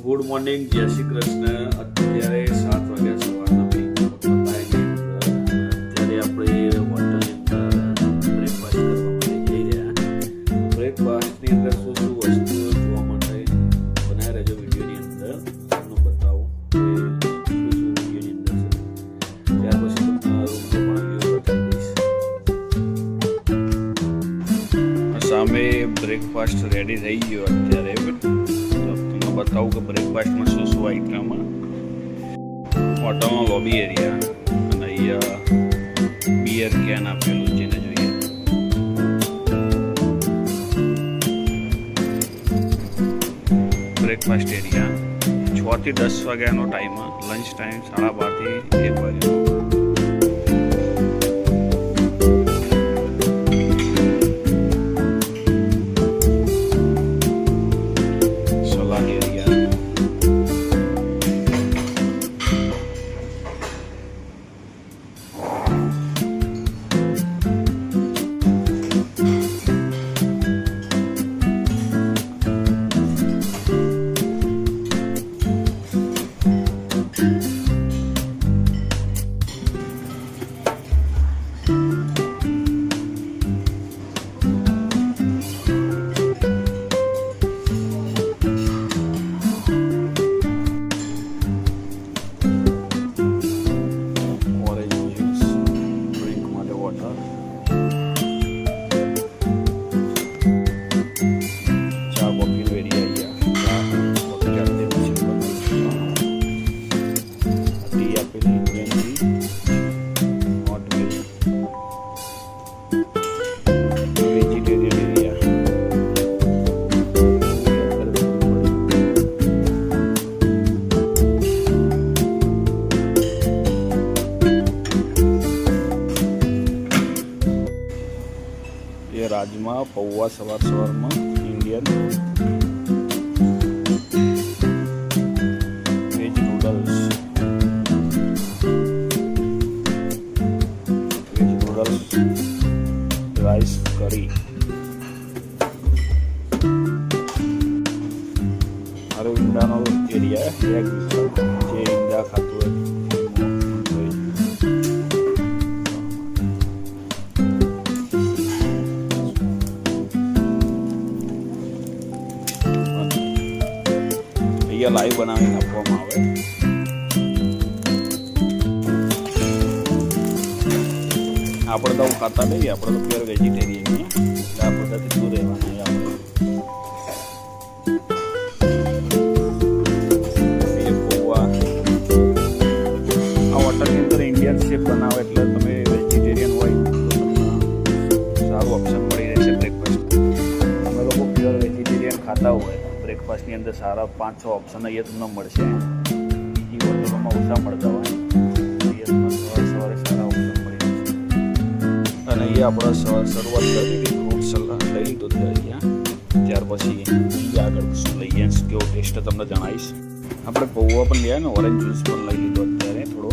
Good morning, જય શ્રી કૃષ્ણ. અત્યારે 7 વાગ્યા સવારના અત્યારે આપણે હોટલની અંદર બ્રેકફાસ્ટ કરવા માટે જઈ રહ્યા. બ્રેકફાસ્ટની અંદર શું શું વસ્તુઓ જોવા માટે બનાવી રહેજો. વિડીયોની અંદર તમને બતાવું કે શું શું વિડીયોની અંદર છે. ત્યાર પછી તમને રૂમનો પણ વ્યૂ બતાવી દઈશ. સામે બ્રેકફાસ્ટ રેડી થઈ ગયો અત્યારે. बताऊँ कि ब्रेकफास्ट में शू शू आइटम होटल लॉबी एरिया बियर कैन आपेलू जेने जोईए. ब्रेकफास्ट एरिया 6 થી 10 વાગ્યાનો ટાઈમ, લંચ ટાઈમ 12:30 થી 1 વાગ્યાનો. રાજમા પૌવા સવારમાં ઇન્ડિયન વેજ નૂડલ્સ રાઈસ કરી. મારો ઈંડાનો એરિયા એગ જે ઈંડા ખાતું હોય. લાઈવ બનાવીને આપવામાં આવે. આપણે તો ખાતા નહીં, આપણે તો પ્યોર વેજીટેરિયન છીએ એટલે આ બધાથી દૂર રહેવાનું. આ હોટલની અંદર ઇન્ડિયન શેફ બનાવે એટલે તમે વેજીટેરિયન હોય તો તમને સારું ઓપ્શન મળી રહેશે બ્રેકફાસ્ટ. અમે લોકો પ્યોર વેજીટેરિયન ખાતા હોય બ્રેકફાસ્ટની અંદર સારા 5-6 ઓપ્શન અહીંયા તમને મળશે. બીજી હોટલોમાં ઓછા મળતા હોય. સવારે સારા ઓપ્શન મળી જશે. અને અહીંયા આપણે શરૂઆત કરી હતી ફ્રૂટ સલાડ લઈ લીધું હતું અહીંયા. ત્યાર પછી અહીંયા આગળ શું લઈએ કેવો ટેસ્ટ તમને જણાવીશ. આપણે પૌવા પણ લઈએ ને ઓરેન્જ જ્યુસ પણ લઈ લીધો અત્યારે થોડો.